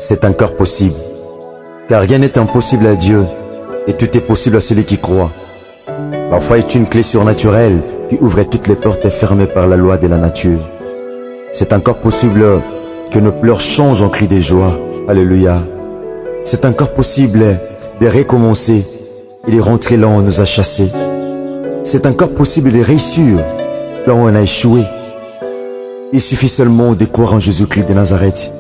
c'est encore possible. Car rien n'est impossible à Dieu et tout est possible à celui qui croit. Parfois est une clé surnaturelle qui ouvrait toutes les portes fermées par la loi de la nature. C'est encore possible que nos pleurs changent en cris de joie. Alléluia. C'est encore possible de recommencer et de rentrer là où on nous a chassés. C'est encore possible de réussir là où on a échoué. Il suffit seulement de croire en Jésus-Christ de Nazareth.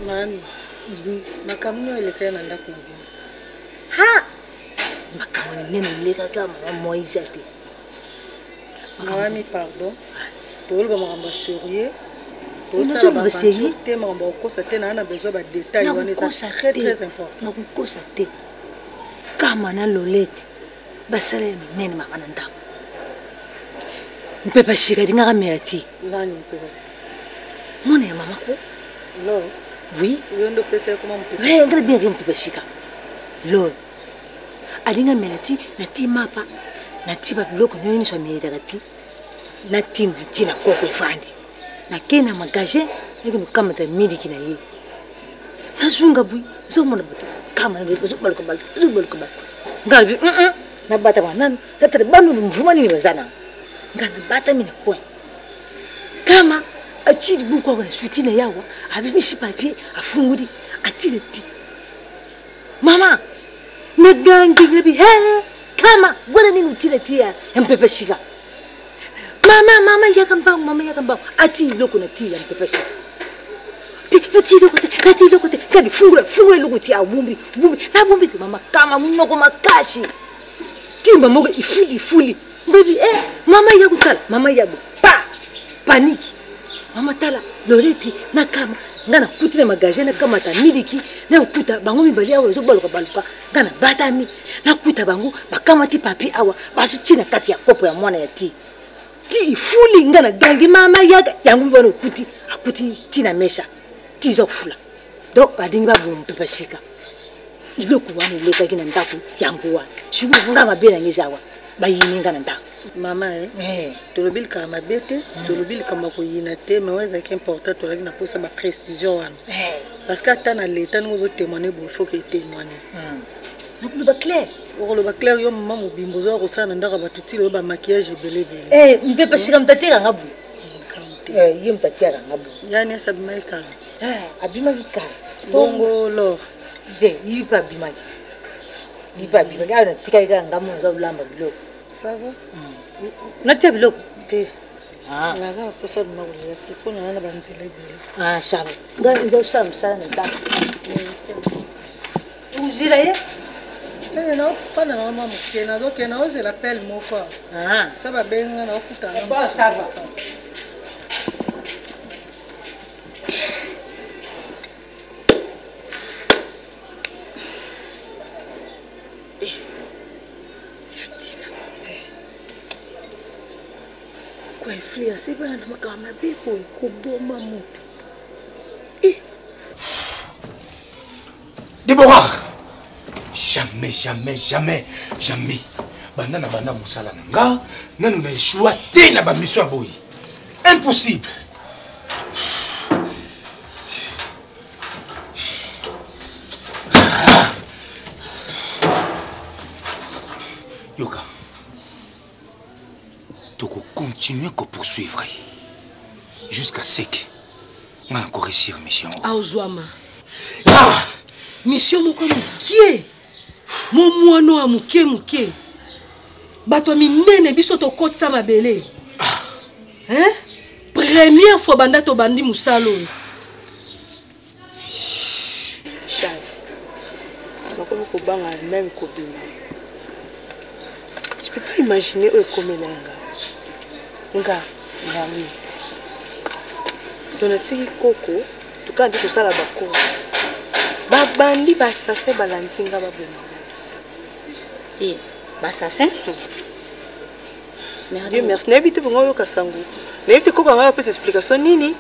Mami, makamno ilekea na ndako mbili. Ha! Makamno nene ileka kama Moïse ate. Mami, pardon. Tolu ba makamba sérieux. Nous sommes sérieux. Te makamba okosa te na ana besoin ba détails wana ça très très important. Na kukosa te. Kama na Lolete. Basale nene mama na ndako. Mpepa shika dinga kamera ti. Nani mpepa shika? Mone ya mama ko? Non. Oui. Yondo pesa comment mpepa? Ouais, ngale bien mpepa shika. Lo. Adinga melati na ti mapa. Na ti ba bloko nyoni so mi dagati. Na ti na koko fandi. Na kena magaje ngino kama ta midi kina yi. Na zunga bui, zo mona bato. Kama na zubal ko bal. Ngalbi na bata wana tatare banu mvuma ni bazana. Ngana bata mina kwa. Kama achidi buko kwa suti na yawa abimishi papier afunguri atile ti mama nagangi lebi he kama bwana nini utile tia mpepe shika mama yakamba ati loko na tia mpepe shika ti lokote kadi fungura lokote a bumbi na mama kama mnoko makashi timba mogo ifuli baby mama yagu pa paniki mama tala loreti na kama ngana kutile magaje na kama ta midiki na kuta bango mibali awa zo baluka ngana batami na kuta bango bakama ti papi awa basu tina kati ya kopo ya mwana ya ti ifuli ngana gangi mama yaga yangu mbona akuti tina mesha ti zo fula do badingi babu mpepe shika iloko wani leka kina ndaku yangu wa shugu ngama bena ngijawa bayini ngana ndaku mama tolobili ka mabete tolobili ka makoyina te mais ouais c'est important to règle na posa ba précision wana parce que ata na l'état nous zo témoigner bon faut que témoigner donc le clair le ba clair yo mama mobimbo zo ko sana ndaka batuti le ba maquillage belé mpepe shika mtateka ngabu yim tateka ngabu yani asa bimaika abima bikara bongo lor de yipa bima ana tika ika ngamu zo lamba bilo ça va na te bilo te la ga posa ma ko ya te kona na banzela bilo ça va ndo ça na ta uzira ye na fana na mama kena do kena oze l'appel moko ça va benga na okuta na ça va quoi influer c'est pas na makama biko ko boma moto Déborah, jamais banana musala nanga nanu na échoué te na ba mission boy impossible. Yoka toko continuer ko poursuivre jusqu'à ce que on a encore réussir mission. Aozwama mission moko mukie mo mwana wa mukie bato minene biso to kotsa mabele première fois banda to bandi musalo chance moko ko banga même kobina je peux pas imaginer eux comme nga nami donatiki koko tukandi kusala bako babandi basase balanzinga baboma ti basase Dieu merci n'habite pour moi kasangu n'habite koko nga pas explication nini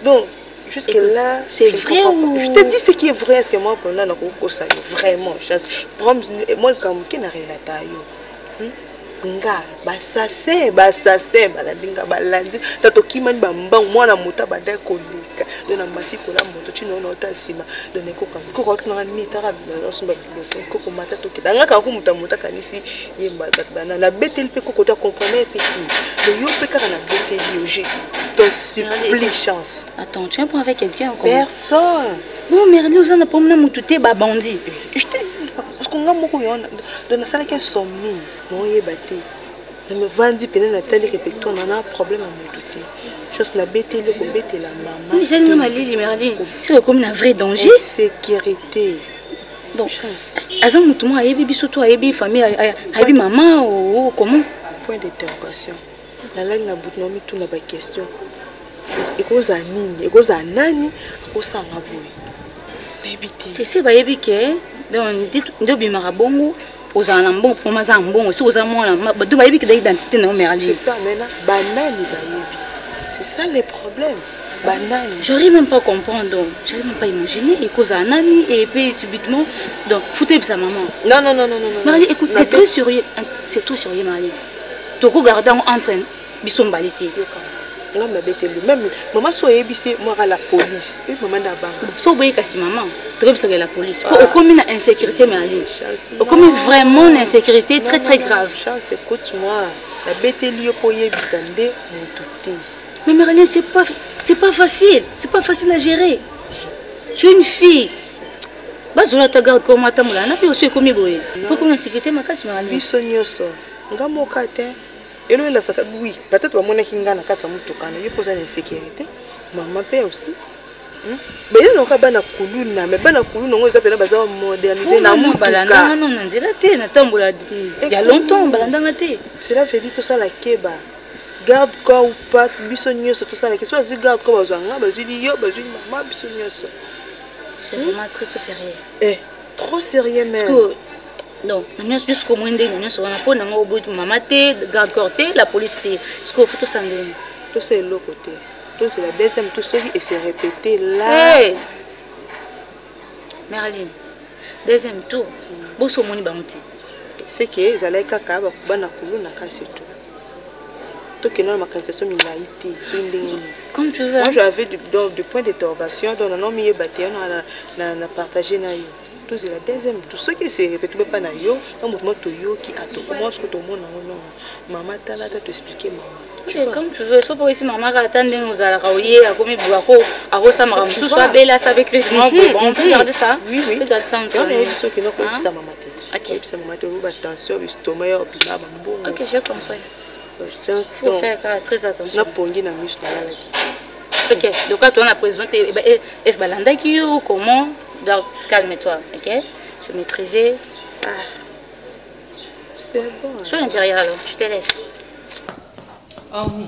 donc jusque là c'est vrai ou je te dis ce qui est vrai est-ce que moi pendant na koko ça vraiment chance moi comme qui n'a rien à tailler nga basase balandinga balandi tato kimani bamba mwana muta badai koleka dona mati kola moto chino na otasima dona koko tuna ni tara na somba biloko koko mata to kidanga ka muta kanisi yemba dana na betel pe koko ta comprendre pe ki le yo pe ka na betel yoje ton supplie chance attends tu es pour avec quelqu'un ou personne non Merli vous en a pas mututé ba bandi je te parce qu'on a beaucoup de na sala ke somni non yebate na me vandi pena na tali ke pecto na na problème à me douter chose na bete le ko bete la maman oui j'ai nga malili Merli c'est comme un vrai danger sécurité bon azan mutu mo ayebi biso to ayebi famille ayebi maman ou comment point d'interrogation na la na but no mi tout na ba question ekoza nini ekoza nani akosanga boye tu sais bayebi ke donc ndo bimara bongo ozana mbongo pour maza mbongo si oza mwana do bayebi ke d'identité na Merli c'est ça maintenant banani bayebi c'est ça le problème banani j'arrive même pas à comprendre donc j'arrive même pas à imaginer et cause un ami et puis subitement donc foutez sa maman non Merli écoute c'est très sérieux Merli toko garder entre bisombaliti nga mabetelu même maman so yebisi moi à la police et maman na banque so boye kasi maman trop ça la police pour comme une insécurité Merli comme vraiment une insécurité très très grave chance écoute moi la betelu yo po yebisa nde mututé Mais Marilyn, c'est pas facile. C'est pas facile à gérer. Tu es une fille. Bazola ta garde comme atamola. Na pe aussi comme boye. Pour comme la sécurité makasi Marilyn. Biso nyoso. Nga moka te. Elo la saka oui. Peut-être bamona kinga na kata mutuka na yepoza na sécurité. Maman pe aussi. Mais non ka bana kuluna, mais bana kuluna ngo ezapela baza moderniser na mutuka. Balanda non na nzela te na tambola. Il y a longtemps balanda ngate. Cela veut dire tout ça la keba. Garde corps ou pas, biso nyoso tout ça la question c'est garde corps bazanga, bazuli yo, bazuli maman biso nyoso. C'est vraiment très sérieux. Eh, trop sérieux même. Parce que non, nous jusqu'au moins de nous on a pas dans au bout de maman te garde corps la police te. Ce qu'il faut tout ça ndeni. Tout c'est l'autre côté. Tout c'est la deuxième tout ça et c'est répété là. Hey. Marilyn. Deuxième tour. Bosso moni banti. C'est que ça allait kaka ba bana kuluna ka surtout. Comme tu veux. Moi j'avais du point d'interrogation, donc on a mis bâti, on a partagé na yo. Tout c'est la deuxième, tout ce qui s'est répété pas na yo, un mouvement to yo qui a tout comment ce que tout le monde non. Maman t'as là t'expliquer maman. Comme tu veux, sauf pour ici maman attendre nous à la raouiller, à comme boako, à rosa maram sous soit belle là avec les mains, on peut garder ça. Oui. On peut garder ça en train. On a vu ce qui n'a pas ça maman. OK. Ça maman te roule attention, l'estomac et puis là bon. OK, j'ai compris. Il faut faire très attention. Ok, donc quand on a présenté, est-ce que tu as comment? Donc calme-toi, ok? Je maîtriser. C'est bon. Sur l'intérieur alors, je te laisse. Oh oui.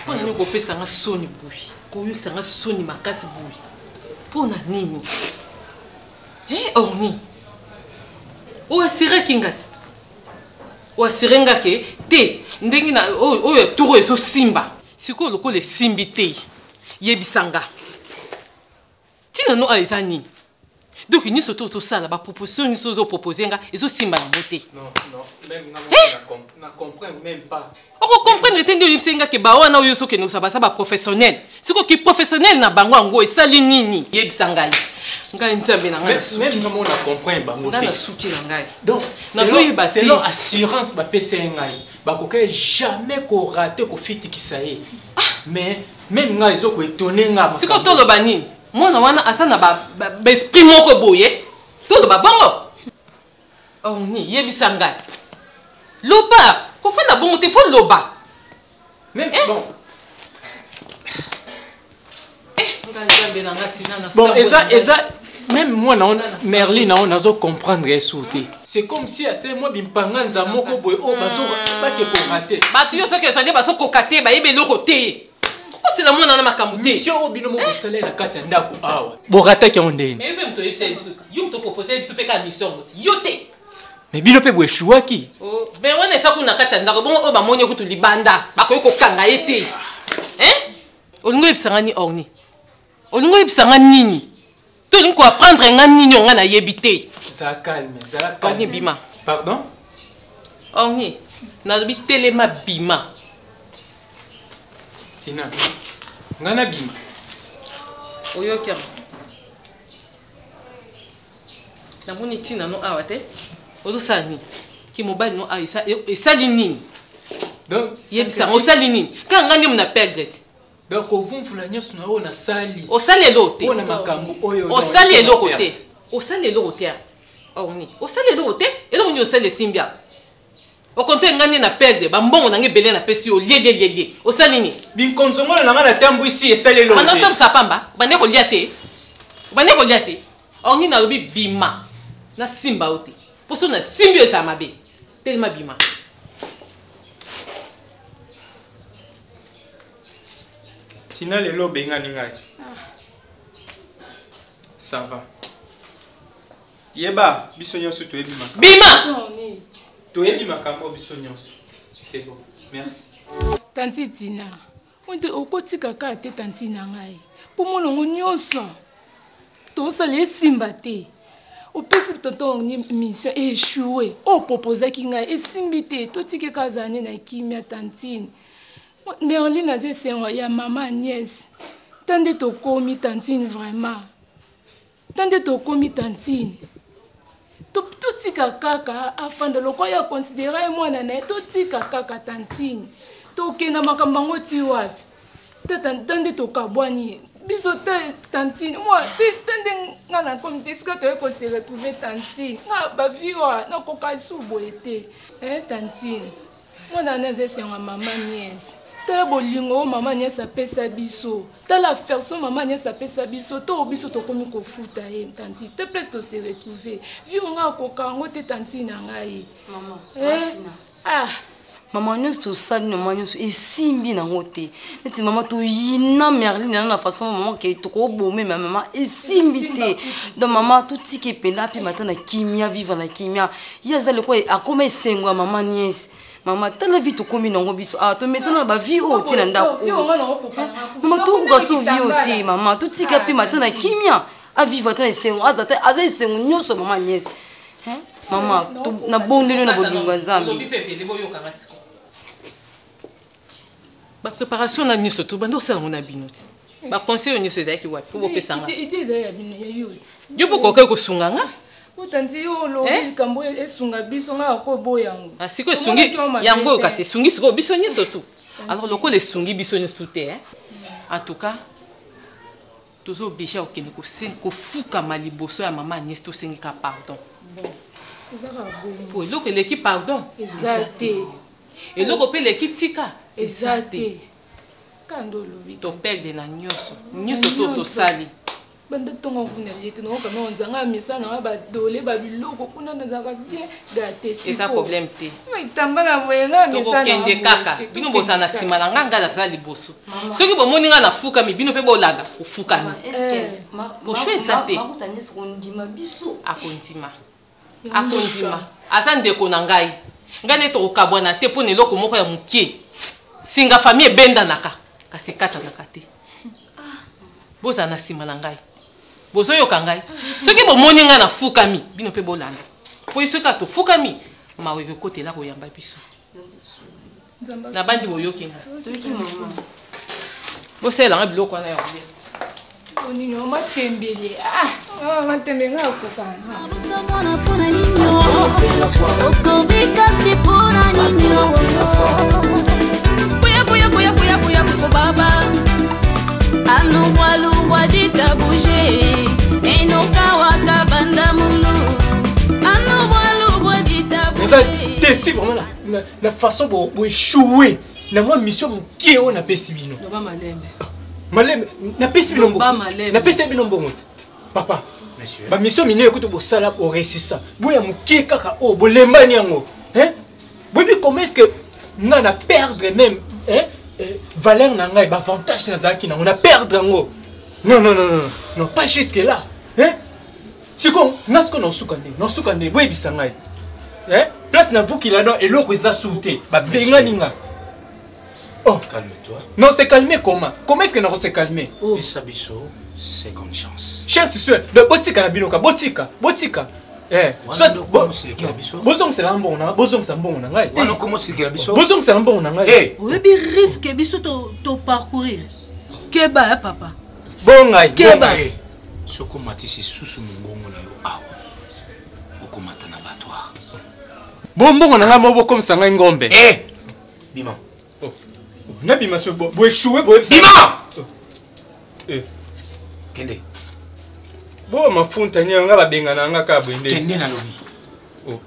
Pour nous couper ça, on a sonné bouille. Couper ça, on a sonné ma casse bouille. Pour na nini? Oh oui. Où est-ce que Kingas? Wasirenga ke te ndengi na oyo turo eso simba siko loko le simbi te yebisanga tina no aizani donc ni soto to sala ba proposition ni sozo proposer nga eso simba na moté non même na comprendre même pas on comprendre te ndio yebisanga ke ba wana oyo soke no sabasa ba professionnel siko ki professionnel na bango ngo esali nini yebisanga même comment on a compris bango te donc c'est leur assurance ba PC ngai ba ko jamais ko rater ko fiti kisaye mais même ngai zo ko étonner nga c'est ko tolo banini mona wana asana ba esprit moko boye tolo ba bongo oh ni yebisanga loba ko fa na bongo te fo loba même bon bon eza même moi Merlin on a comprendre sauter c'est comme si assez moi bimpanga nzamoko boy o bazo ba ke ko rater ba tu yo so ke so ndi baso ko kate ba yebe loko te pourquoi c'est la mona na makamute mission obino mo salaire na kati ndako awa bo rater ke ondeni mais même to yebisa biso yum to proposer biso pe ka mission moti yote mais bino pe boy chouaki oh ben wana esa kuna kati ndako bon o ba moni ko to libanda ba ko kanga yete olingo yebisa ni orni olingo yebisa nini to linko apprendre nga nini nga na yebite za calme orni bima pardon orni na bi telema bima tina ngana bima oyo kia na moni tina no awate ozo sani ki mobile no aisa esali nini donc yebisa o sali nini ka ngani mna perdre donc ovumfula nyoso na ona sali o sali elote ona makambo oyo o sali elote o sali elote orni o sali elote eloko ni o sali simbia o konte ngani na perdre ba mbongo na ngebele na pesi o lié o sali ni bin konzongola na ngana tambo ici esali elote mana tam sa pamba bane ko liate orni na lobi bima na simba ote poso na simbio sa mabe tellement bima Tina lelo benga ningai. Ça va. Yeba, bisonyosu to ebi makamba. Bima. To ebi makamba bisonyosu. C'est bon. Merci. Tanti Tina. Onde okotika ka te tanti na ngai. Po monongo nyoso. To sale simba te. O pesi tonton ni mission échoué. O proposer ki ngai esimbi te. To tike kazane na kimia tantine. Merlin a dit ya maman Agnès. Tande to komi tantine vraiment. Tande to komi tantine. To tika kaka afin de lokoya considérer moi na to tika kaka tantine. tokenda makambo yango ti wapi tande tokabwani biso te tantine moi tande nga na komi te sika toye kose retrouve tantine nga baviwa nakoka su boye te tantine mwana neze esenga mama niese tala bolingo oyo mama niese apesa biso tala affection mama niese apesa biso to biso tokomi kofuta ye tantine te place tose retrouve vio nga akoka yango te tantine na ngai Maman nyonso tosali na mama nyonso esimbi nango te neti mama toyina Merline na façon maman ke tokobome mais maman esimbi te donc maman totiki epela mpe mata na kimia vivre na kimia ye azali ko akoma esengo ya mama niese mama tala vi tokomi nango biso tomesana bavi oyo te na ndako mama tokoka so vi oyo te mama totika mpe mata na kimia avivre ata na esengo aza esengo nyonso mama niese Maman, na bondeli na bolingo nzambe. Ba préparation na nyonso to bando sala mona binoti. Ba conseil nyonso ezaki wapi po bopesanga. Idée ya bino ya yo. Yo poko ke kosunga nga? Utanzi yo lo kambo esunga biso nga ko boyango. Siko esungi yango kasi esungi siko biso nyonso to. Alors loko le sungi biso nyonso to te En tout cas, tozo obligé okende ko fuka maliboso ya mama Agnès to sengika pardon. Pour l'autre l'équipe pardon. Exact. Et l'autre peut l'équipe tika. Exact. Quand le ton père de la nyoso. Nyoso to sali. Bande tongo kuna yete no kana onzanga misa na ba dole ba biloko kuna nazaka bien gâté. C'est ça problème té. Mais tambala boyenga misa na. Kende kaka. Bino bosana sima na nganga za sali boso. Soki bo moninga na fuka mi bino pe bolanga ko fuka mi. Est-ce que bo choix ça té. Makutanyesi kondima biso. Akondima. Akondima asande ko na ngai ngane to okabwana te po neloko moko ya mukie singa famille benda naka kasi kata naka te boza na sima na ngai bozo yoka ngai soki bo moni nga na fukami bino pe bolanda po isoka to fukami mawe ko kotela ko yamba biso na bandi boyoki nga toki mama bosela nga biloko na yo Oni no matembele matembele nga kokana okobika sipona ninyo puya baba anu walu wadita bouger enoka wakabanda mulu anu walu wadita bouger décide vraiment la façon pour échouer na moi mission mukie on a pesi bino ba malembe Malem, na pesi binombo. Na pesi binombo moti. Papa. Monsieur. Ba mission mine ko to bo sala o resisa. Boya mukie kaka o bolemba nyango. Bobi comment est-ce que na na perdre même valeur na ngai ba avantage na zaki na on a perdre ngo. Non, pas jusque là. Si comme nasko na sukande, boye bisangai. Place na vous qui là et l'autre eza souté. Ba benga ninga. Oh, calme-toi. Non, c'est calmé comment? Comment est-ce que nous s'est calmé? Et Sabiso, seconde chance. Chance, c'est sûr. Le botika na binoka, botika. Soit bozong c'est l'ambon na, bozong c'est l'ambon na ngai. On commence que la biso. Bozong c'est l'ambon na ngai. Oui, mais risque biso to parcourir. Keba papa. Bon ngai. Keba. Soko matisi susu mungongo na yo awa. Okomata na batwa. Bonbon na ngai mo comme ça ngai ngombe. Bima. Nabima so bo échouer bo Bima. Kende. Bo mafunta nyanga ba benga na nga ka bwende. Kende na lobi.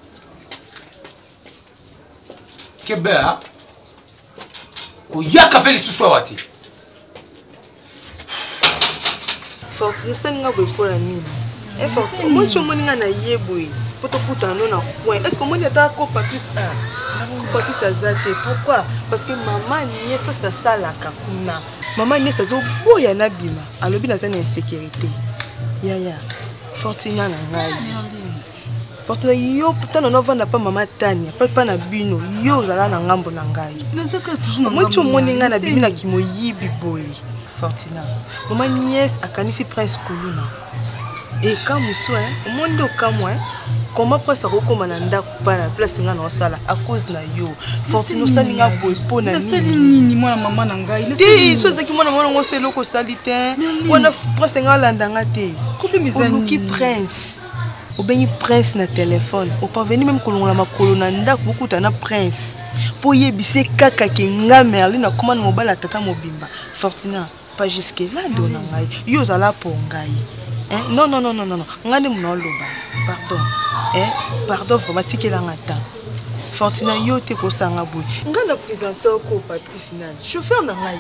Keba. Ko yaka pele susu wati. Fortune senga bo pour la nini. Fortune moi je moninga na yeboy. Poto putano na coin. Est-ce que moi n'eta ko pakisa? Pakisa zate. Pourquoi? Parce que maman nièce parce que ça la kakuna. Maman nièce azo boya na bima. Alobi na zane insécurité. Ya. Fortune na ngai. Fortune yo putain na vanda pa maman Tania, pas na bino. Yo zala na ngambo na ngai. Nazaka toujours na moi tu moninga na bimina kimoyibi boy. Fortune. Maman nièce akanisi prince Kuluna. Et comme ça, au monde comme moi, comment presque comme on anda pas la place nga na sala à cause na yo. Fortune salinga boy na nini moi maman na ngai. Eh, so zaki moi na mwana ngo selo ko salite. Wana presque nga landanga te. Comme qui prince. Au benni prince na téléphone. Au parvenu même kolonga makolo na nda beaucoup na prince. po yebise kaka ke nga Merlin na comment mobala tata mobimba Fortuna pas jusque là dona ngai yo zala po ngai non ngani mnoloba pardon pardon vraiment tikela ngata Fortuna yo te ko sanga boy nga na présenter ko Patrice nan chauffeur na ngai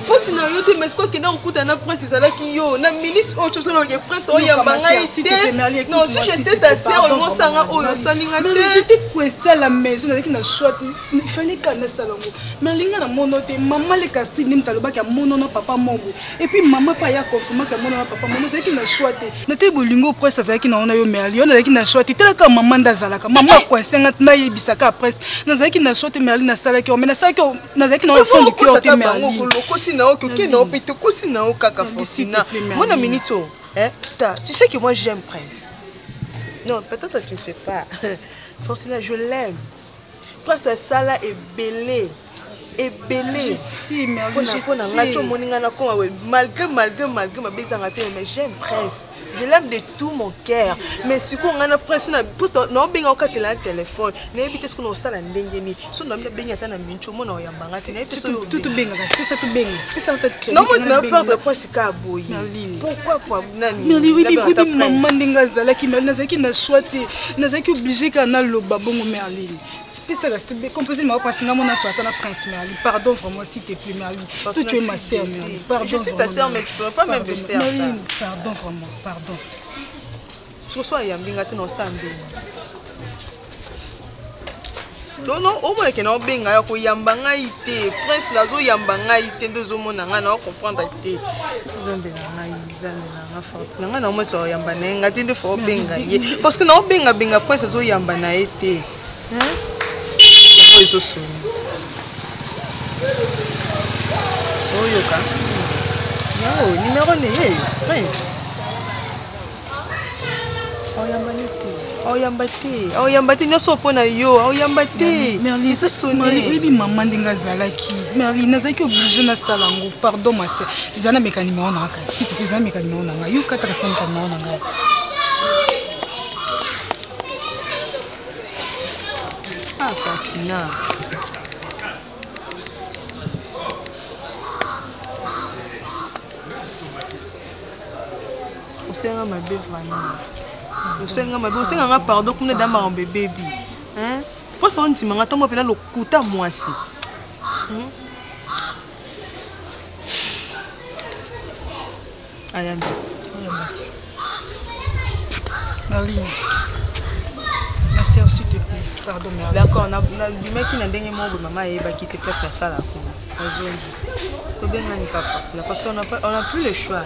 Fortuna yo te mais quoi que na okuta na prince ezalaki yo na minute o chose lo ke prince o yamba ngai te non si j'étais ta sœur le mot sanga o yo salinga te j'étais coincée à la maison avec na choix il fallait kana salongo mais linga na monote maman le casting nim taloba ka monono papa mobo et puis maman pa ya confirmer ka monono papa mono c'est qui na choix te na te bolingo presse azaki na ona yo Merlin yo na ki na choix te telaka maman ndazalaka maman coincée na yebisaka presse na zaki na choix te Merlin na sala ki o mena sala ki o na zaki na fond du cœur te Merlin ko sina o ke na o pete ko sina o kaka Fortuna mona minito tu sais que moi j'aime Prince non peut-être tu ne sais pas Fortuna je l'aime Prince sala est belé je sais Merlin malgré ma bezanga te mais j'aime Prince je l'aime de tout mon cœur mais si on a pression na poste non bien au téléphone n'habite ce qu'on a ça la ndengeni so na bien ata na mincho mona oyambanga te tout benga parce que ça tout benga ça tête crédit non moi ne pas de presque ka boyi pourquoi pour nani oui maman ndinga zalaki Merlin zaki na choité na zaki obligé kana loba bongo Merlin c'est ça reste composé ma parce que mon soit na prince Merlin pardon vraiment s'il te plaît Merlin toi tu es ma sœur Merlin pardon je suis ta sœur mais tu peux pas même faire ça pardon vraiment pardon tu sois yambinga te no sambe non au moins que na benga ya ko yambanga ite prince nazo yambanga ite ndezo mona nga na comprendre ite nzambe na Fortuna nga na mo tso yamba na nga tinde fo benga ye parce que na benga prince zo yamba na ite Oyo soni. Oyo ka. Yo, numéro né, Prince. Oyambate nyoso pona yo, oyambate. Merlin, ça sonne. Merlin, maman ndinga zalaki. Merlin, nazaki obligé na salango. Pardon ma sœur. Zana mécanique on a ka. Si tu fais mécanique on a. Yo kata ka mécanique on a. Ah, Fatina. Osenga mabe vraiment. Osenga mabe, osenga nga pardon pour ne dama en bébé. Hein? Pour ça on dit manga tombo pena lokuta mwasi. Ayambi. Merlin. Ma sœur, s'il te plaît. Pardon, Merlin. D'accord, on a du mec qui n'a dernier mot de maman et qui te place la salle. Faut bien gagner pas forcément parce qu'on n'a plus le choix.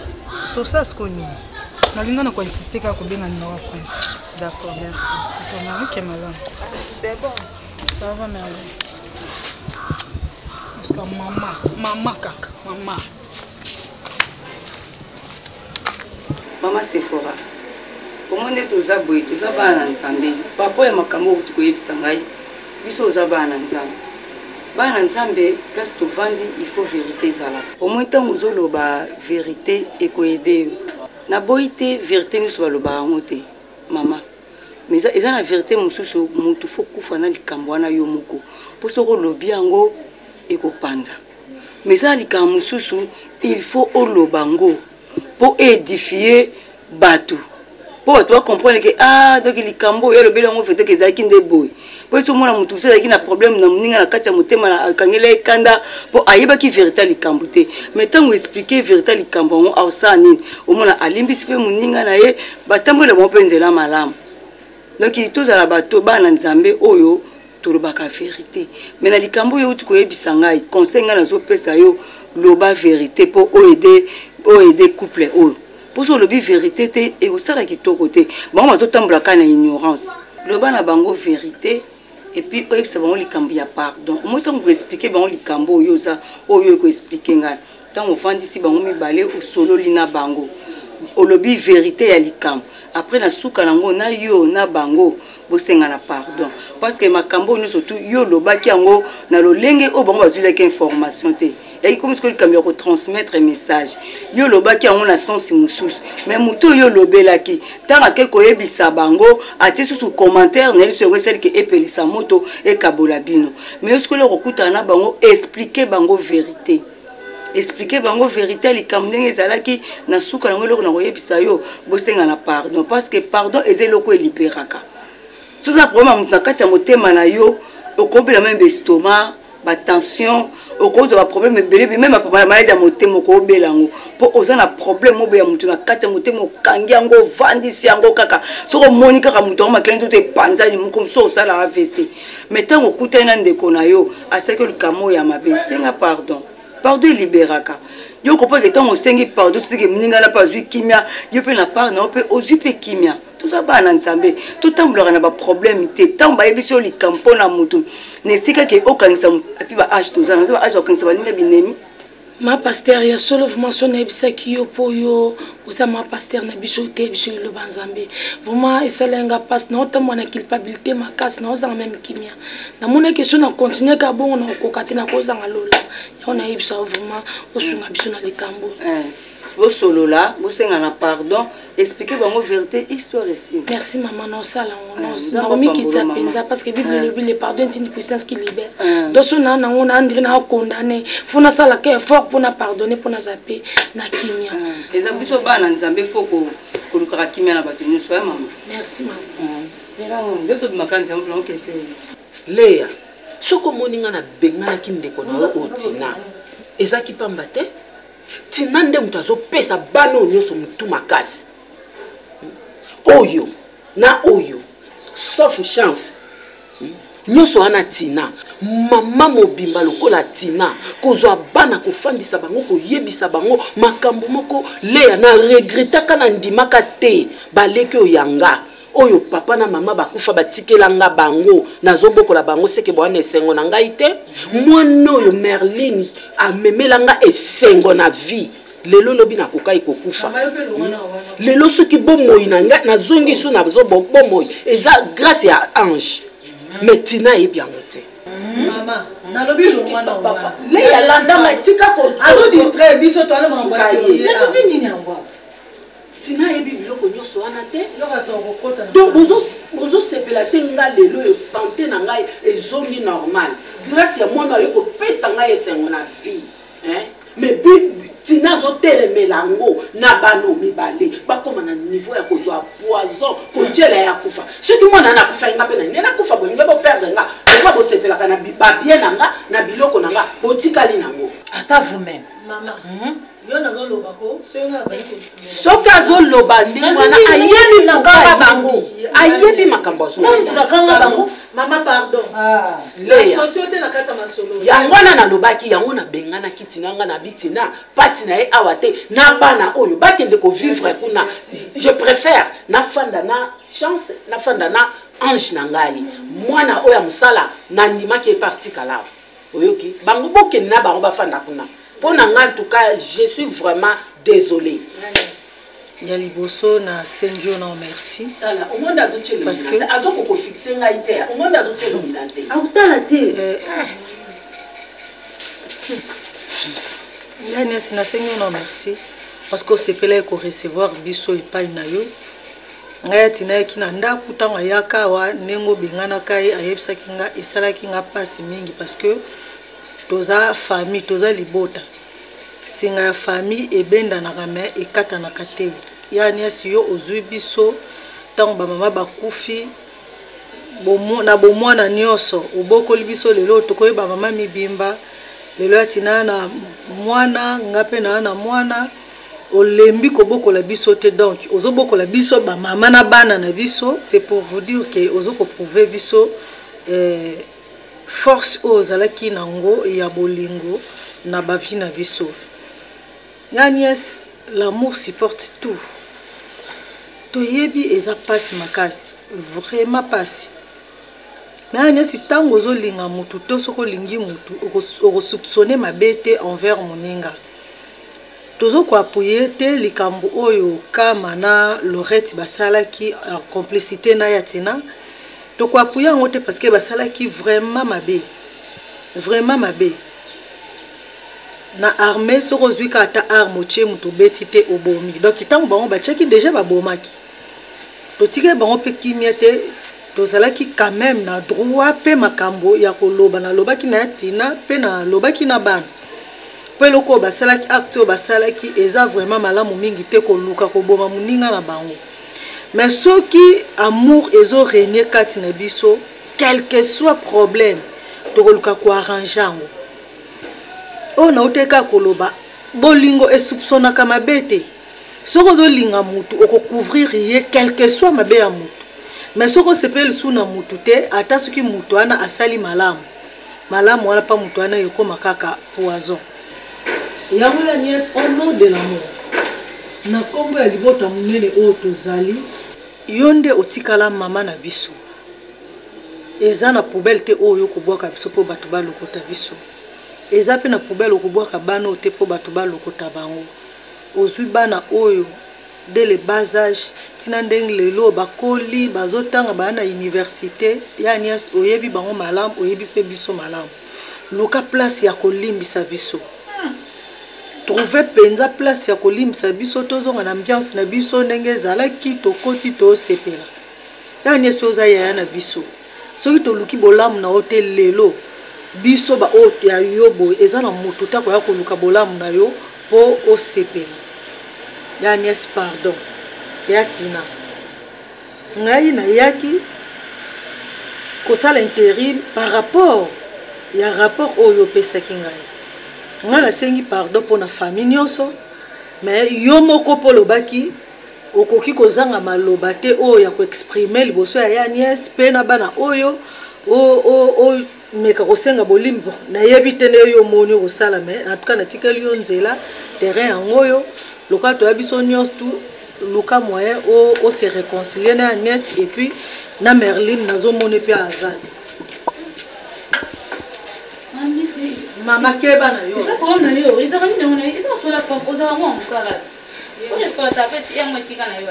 Tout ça, ce qu'on est. Merlin, on a insister qu'à bien gagner notre prince. D'accord, merci. D'accord, Merlin qui est malade. C'est bon. Ça va, Merlin. Parce que maman, caca, maman. Maman Sephora. Comment est aux aboués, tous à Banan Sambe, papa et Macamo to go Sangai, biso aux Banan Sam. Banan Sambe, place to vandi, il faut vérité Zala. Au moins, tant aux ba vérité et coédé. Na boité, vérité nous soit le baromote, maman. Mais ça, la vérité, mon sous, mon tout faut koufana li kambwana yomoko. Pour ce rôle biango et kopanza. Mais ça, li kamususu, il faut au lobango pour édifier Batou. Pour toi comprendre que donc les cambo et le bilan fait que ça qui ne boy. Pour ce moment tout ça qui n'a problème na mninga na katia motema na kangele kanda pour ayeba ki vérité li kambuté. Mais tant vous expliquer vérité li kambo au sani au mona alimbi sipe mninga na ye batambo le bon penzela malam. Donc il tous à la bateau bana nzambe oyo turubaka vérité. Mais na li kambo yo tuko yebisanga conseil nga na zo pesa yo loba vérité pour aider couple oyo. Pour ce lobby vérité et au sala qui côté bon mazo tambla kana ignorance le bana bango vérité et puis eux c'est bon li kambia pardon moi tant vous expliquer bon li kambo yoza oyo ko expliquer nga tant on vend ici bango mi balé au solo lina bango olobi vérité ya likambo après na suka nango na yo na bango bosenga na pardon parce que makambo nous surtout yo lobaki yango na lolenge o bango bazuleka information te et comme ce que le camion transmettre message yo lobaki yango na sens mususu mais muto yo lobelaki tanga ke koyebisa bango ati sous commentaire na liso celle que epelisa moto e kabola bino mais ce que le rokuta na bango expliquer bango vérité expliquer bango vérité likambo ndenge ezalaki na suka nango eloko na koyebisa yo bosenga na pardon parce que pardon eza eloko eliberaka soza problème ya moto na kati ya motema na yo okobela même estomac batension okoza baproblème ebele même bamaladi ya motema okobela yango mpo oza na problème oboya moto na kati ya motema okangi yango ovandisi yango kaka soki omoni kaka moto yango makila nzoto epanzani moko so osala AVC mais ntango okutani na ndeko na yo asalaki likambo ya mabe senga pardon pardon eliberaka yo comprends que tant osengi pardon c'est que mninga na pas zui kimia yo pe na part na pe ozui pe kimia tout ça ba na nzambe tout tambola na ba problème te tant ba yebi so likampo na mutu ne sika ke okangisa et puis ba age tozana ba age okangisa ba ninga binemi ma pasteur ya solo vraiment son ebisa ki yo po yo osa ma pasteur na biso te biso le banzambe vraiment esalenga passe na otamwa na culpabilité makasi na ozanga même kimia na mona question na continuer ka bongo na kokate na kozanga lola ya ona ebisa vraiment osunga biso na likambo bo solo là bo senga na pardon expliquer bango vérité histoire ici merci maman no sala on mi kitsa penza parce que bible le pardon est une puissance qui libère donc on a on andri na condamné fona sala que fort pour na pardonner pour na zapper na kimia les abiso ba na nzambe foko ko lukara kimia na bato nyuso ya maman merci maman sera on veut makanza on plan quelque Léa soko moninga na bengana kindeko na otina ezaki pamba te tina nde mutu azopesa bano nyonso mutu makasi oyo na oyo sauf chance nyonso wana tina mama mobimba lokola tina kozwa bana kofandisa bango koyebisa bango makambo moko Léa na regretaka na ndimaka te baleki oyanga oyo papa na mama bakufa batikelanga bango nazobokola bango seke bwana esengo na ngai te mwana oyo Merline amemelanga esengo na vie lelo lobi na kokai kokufa lelo soki bomoi na ngai nazongi so na bomoi eza grâce ya ange mais tina yebi yango te mama nalobi mwana papa Léa landa matika ko azo distraire biso to ala mambasi nalobi nini yango tina yebi biloko nyonso wana te donc bozosepela te nga lelo yo santé na ngai ezongi normal grâce ya mwana oyo kopesa ngai esengo na vie mais tina azotelemela yango na bano mibale bakoma na niveau ya kozwa poison kojela ya kufa soki mwana nakufa nga mpe na nge nakufa bolinga boperdre nga bonga bosepelaka na babien na nga na biloko na nga botikali nango ata vous-même mama yo nazoloba ko soki azoloba ndenge wana ayebi nakanga bango ayebi makambo azonakanga bango mama pardon la société na kata masolo yango wana nalobaki yango nabenganaki tina nga na bitina pati na ye awa te na bana oyo bakende kovivre kuna je préfère nafanda na chance nafanda na ange na ngai mwana oyo ya mosala nandimaki eparti kala oyoki bango bokende na bango bafanda kuna pour en tout cas je suis vraiment désolée ya liboso na sengio na merci tala au monde azochelo parce que azoko fixer ngai te au monde azochelo minase akutala te yani sina sengio na merci parce que sepela ko recevoir biso epai na yo ngai tina kina ndaku tanga yaka wa nengo bingana kai ayebisaki nga esalaki nga pasi mingi parce que toza famille toza libota singa ya famille ebenda na kame ekata na kate yani asi yo ozui biso tango ba mama bakufi na bomwana nyonso obokoli biso lelo tokoyeba mama mibimba lelo atina na mwana ngape na mwana olembi kobokola biso te donc ozobokola biso ba mama na bana na biso c'est pour vous dire que ozoko prouver biso force ozalaki nango ya bolingo na bavi na biso Agnès, l'amour supporte tout toyebi eza pasi makasi vraiment pasi mais Agnès tango ozolinga mutu to soko lingi mutu okosoupçonner mabe te envers moninga tozo ko appuyer te likambo oyo kama na Lorette basalaki en complicité na yatina to ko appuyer ngo te parce que basalaki vraiment mabe na armée soko zwika ata arme tie muto betite obomi donc itango bango bachaki déjà babomaki to tike bango pe kimia te to zalaki quand même na droit pe makambo ya koloba na lobaki na yatina pe na lobaki na bana pe loko basalaki acte basalaki eza vraiment malamu mingi te ko luka ko boma muninga na bango mais soki amour ezo régner kati na biso quel que soit problème to ko luka ko arrangeango o na uteka koloba bolingo esupsona kama bete soko do linga mutu oko couvrir ye quel que soit mabe ya mutu mais soko sepel suna mutu te ata soki mutu ana asali malamu wana pa mutu ana yoko makaka poison yango ya nièce au nom de l'amour na kombo ya libota munene o tozali yonde otikala mama na biso eza na poubelle te oyo ko bwaka biso po batu ba lokota biso eza pe na poubelle okubwaka bana ote po bato balokota bango ozwi bana oyo dès le bas âge tina ndenge lelo bakoli bazotanga bana université ya nias oyebi bango malamu oyebi pe biso malamu luka place ya kolimbisa biso trouver penza place ya kolimbisa biso tozonga na ambiance na biso ndenge ezalaki tokoti tosepela ya nias oza yaya na biso soki toluki bolamu na ote lelo biso ba o ya yobo eza na mutu ta ko ya koluka bolamu na yo po osepela ya nièce pardon ya tina ngai na yaki ko sala intérim par rapport ya rapport oyo pesaki ngai ngala sengi pardon pour na famille nyonso mais yo moko po lobaki okoki kozanga maloba te oyo ya ko exprimer liboso ya nièce pe na bana oyo o meka kosenga bolimbo na yebi tene yo monyo kosala mais en tout cas na tikeli yo nzela terrain yangoyo loka to abiso nyos tout luka moyen o se réconcilier na nièce et puis na Merlin nazo mone pe azali mama keba na yo ça pour na yo ils ont on est ils sont là pour poser moi on ça là on est pas taper si moi si kana yo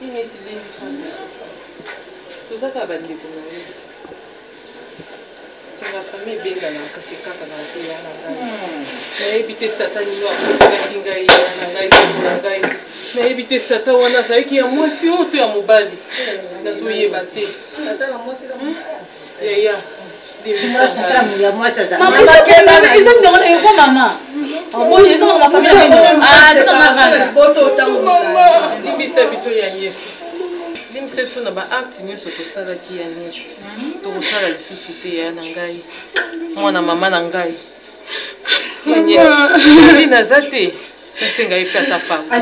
ini silingi sana tozaka bandeko na ye singa famille ebenganaka kasi kaka na te ya na ngai nayebi te satani no akokaki ngai ya na ngai na ngai nayebi te satan wana azalaki ya mwasi oyo to ya mobali nazoyeba te yaya limbisa biso ya niesi limbisa biso na baacte nyonso tosalaki ya niesi tokosala lisusu te ya na ngai mwana mama na ngai niesi naza te nasenga ye pe ata pamba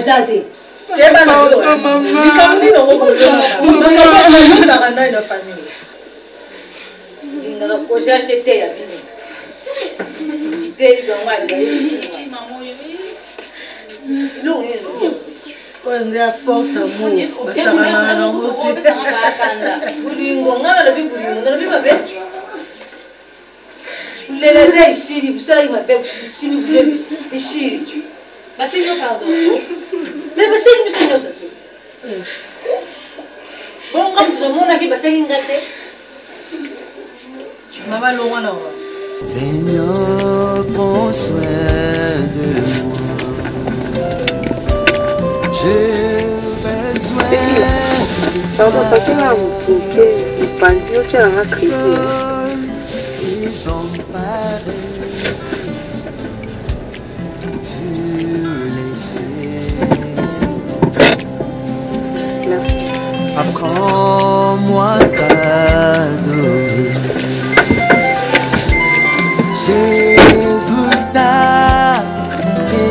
on a force amour basana na ngote bulingo ngana lobi bulingo lobi mabe ulele de ishiri busala mabe sini ulele ishiri basi no pardon mais basi ni sino ça bon comme tout le monde a qui basi ngate mama lo wana wa Seigneur prends soin de moi. J'ai besoin de toi. Ils sont pareils. Tu les sais. Apprends-moi t'adorer. Je veux t'adorer.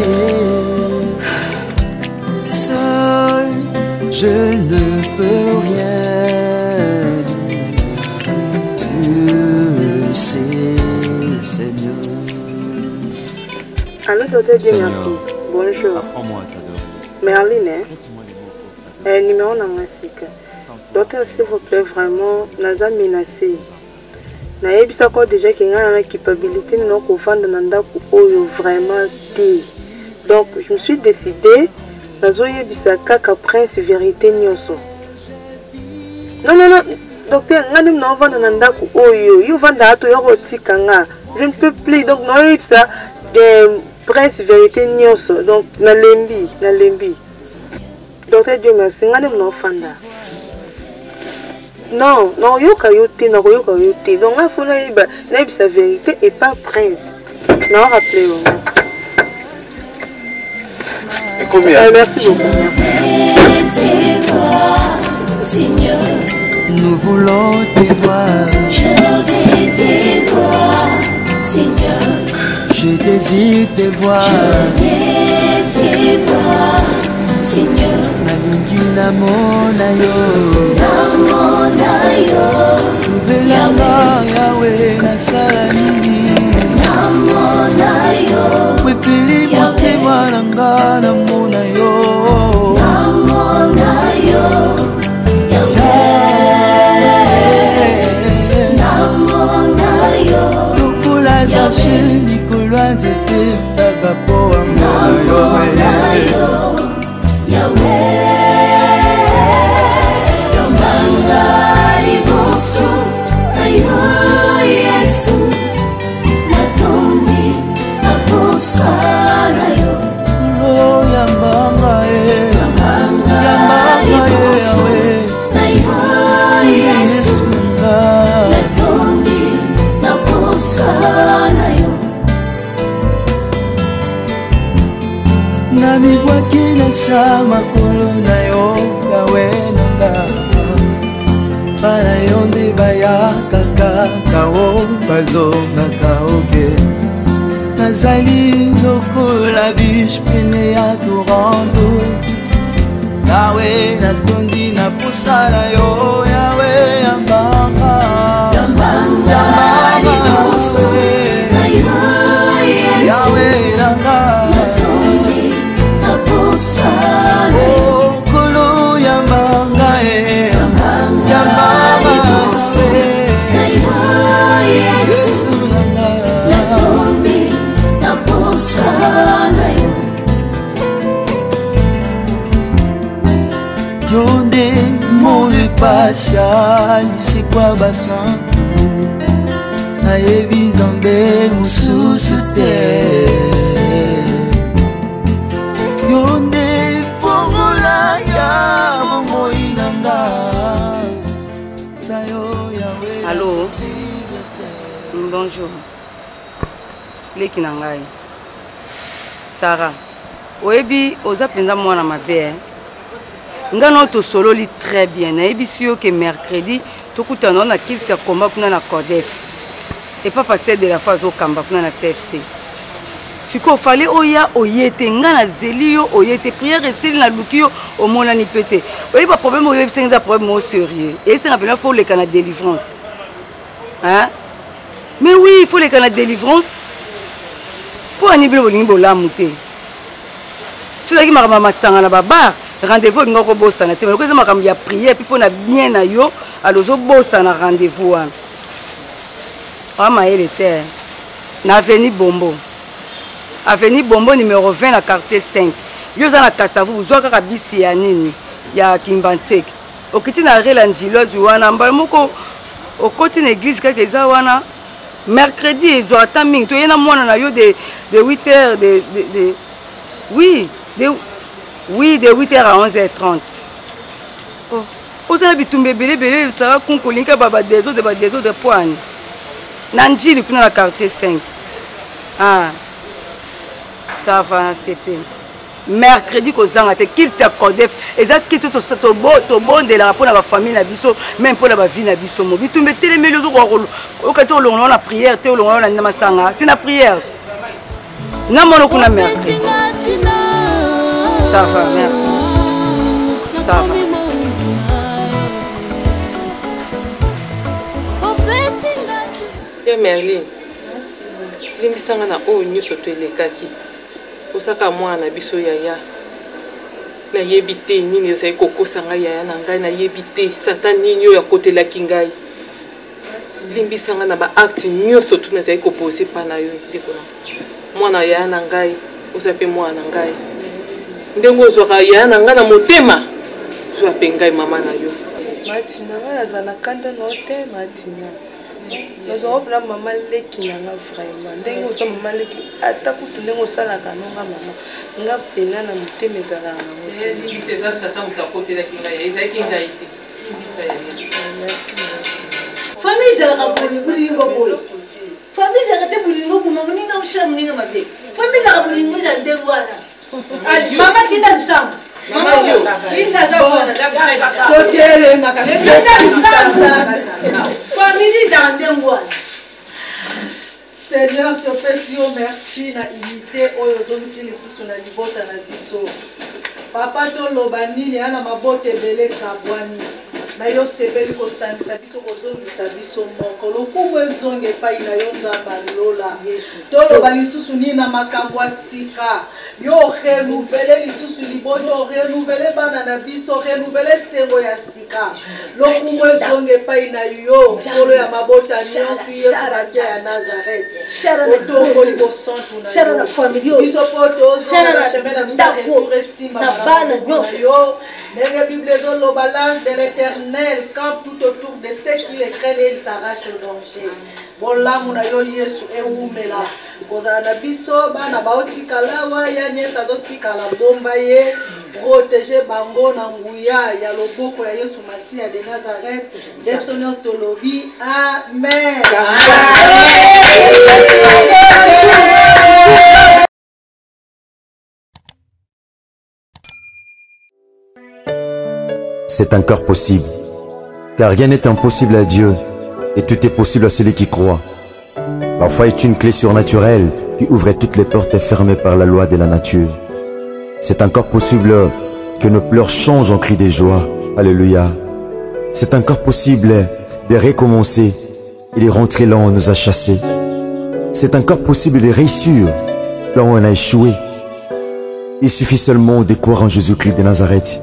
Seul, je ne peux rien. Tu le sais, Seigneur. Allô, docteur Dieu, bonjour. Apprends-moi à t'adorer. Merlin, numéro Nangasika. Docteur, s'il vous plaît, vraiment, nous a menacé. nayebisaka déjà ke nga na culpabilité nino kovanda na ndako oyo vraiment te. Donc je me suis décidé nazoyebisa kaka prince vérité nyonso. Non docteur nga nde naovanda na ndako oyo yo vanda ato yo kotika nga. Je ne peux plus donc naoyebisa prince vérité nyonso donc nalembi. Docteur Dieu merci nga nde naofanda. Non, yoka yote, donc il faut naïb sa vérité et pas prince. Non, rappelez-vous. Et combien? Merci beaucoup. Nous voulons te voir. Je vais te voir, Seigneur. Je désire te voir. Je vais te voir, Seigneur. Nalingi na mona yo. Lubelanga yawe nasala nini. Namona yo. Wepeli motema nanga namona yo. Namona yo. Namona yo. Lokola zache Nicolas nzete kaka po amona yo. Yahweh. Yesu natombi naposana yo lo yambanga yawe na yo Yesu natombi naposana yo namibwaki na sa makolo na yo yawe nanga bana yo nde bayakaka kao bazongaka oke nazali lokola biche pene ya torando yawe natondi na posa na yo yawe yambanga liboso na yo Yesu nanga natondi na posa na yo kolo yambanga Yesu natombi naposana yo yo nde mole pasha lisikwa basantu nayebi nzambe mosusu te yo nde fongola ya bomoi nanga sayo. Allô? Bonjour. Leki na ngai. Sarah. Oyebi oza penza mwana mabe. Ngano to sololi très bien. Nayebi siyo ke mercredi tokutana na kilte combat kuna na Codef. Et pas pasteur de la fois zo kamba kuna na CFC. Siko fallait oya oyete ngana zelio oyete prière esili na lukio omona ni pété. Oyebi problème oyebi senza problème au sérieux. Et c'est rappelé faut le kana délivrance. Hein? Mais oui, il faut les canaux de délivrance. Pour un niveau de la montée. Si vous avez ma sanga na baba, rendez-vous de notre boss na télé. Quand on a prié, puis on a bien na yo, alors zo boss na rendez-vous. Ah ma elle était na avenue Bombo. Avenue Bombo numéro 20 na quartier 5. Yo za na Kasavu, vous zoka kabisi ya nini? Ya Kimbantek. Okiti na rela njilozi wana mbala moko au côté de l'église quelque wana mercredi ils ont attendu tu yena mwana na yo de 8h de 8h à 11h30 oh oza bitumbe belé ça va konkolinka baba des eaux de poigne nanjili kuna na quartier 5 ah ça va c'était mercredi kozanga te kilte Codef eza kilte to bondela mpona bafamille na biso même mpona bavie na biso mo bitumbe telemeli okati olongola na prière te olongola na masanga c'est na prière na mono kuna mercredi ça va merci ça va ya Merlin limbisanga na oyo nyonso toelekaki osaka mwana biso yaya nayebi te nini ezali kokosa ngai yaya na ngai nayebi te satan nini oyo akotelaki ngai limbisanga na baacte nyonso tu nazali kopose mpa na yo ndeko na mwana yaya na ngai oza mpe mwana na ngai ndenge ozwaka yaya na ngai na motema ozwa mpe ngai mama na yo Matina naza na kanda no te Matina nazwa mpona mama leki nanga vraiment ndenge oza mama leki ata kutu ndenge osalaka nonga mama nga pena na motema ezalaka famille ezalaka bolingo boye famille ezalaka te bolingo boma moninga mosala moninga mabe famille ezalaka bolingo eza ndenge wana mama tinda lisambo famille ezalaka ndenge wana Seigneur, te pesi yo merci na unité oyo ozongisi lisusu na libota na biso. Papa toloba nini ana mabota ebele kabwani. Na yo sepeli kosangisa biso kozongisa biso moko. Lokumu ezonge epai na yo nzamba lola. Toloba lisusu nini na makambo ya sika. Yo renouvele lisusu liboto, renouvele bana na biso, renouvele sengo ya sika. Lokumu ezonge epai na yo kolo ya mabota nyonso Yesu Baptiste ya Nazareth. Otongoli bosantu na yo. Biso poto ozonga na chemin na biso retourne sima na bana yo. Ndenge Bible ezoloba l'ange de l'Éternel campe tout autour de ceux qui les craignent et ils s'arrachent le danger. Bolamu na yo Yesu ewumela. Kozala na biso bana baotikala wa ya nyesa zotikala bomba ye. Protéger bango na nguya ya loboko ya Yesu Masia de Nazareth. Depsonos tolobi. Amen. C'est encore possible, car rien n'est impossible à Dieu, et tout est possible à celui qui croit. La foi est une clé surnaturelle qui ouvre toutes les portes fermées par la loi de la nature. C'est encore possible que nos pleurs changent en cris de joie. Alléluia. C'est encore possible de recommencer et de rentrer là où on nous a chassés. C'est encore possible de réussir là où on a échoué. Il suffit seulement de croire en Jésus-Christ de Nazareth.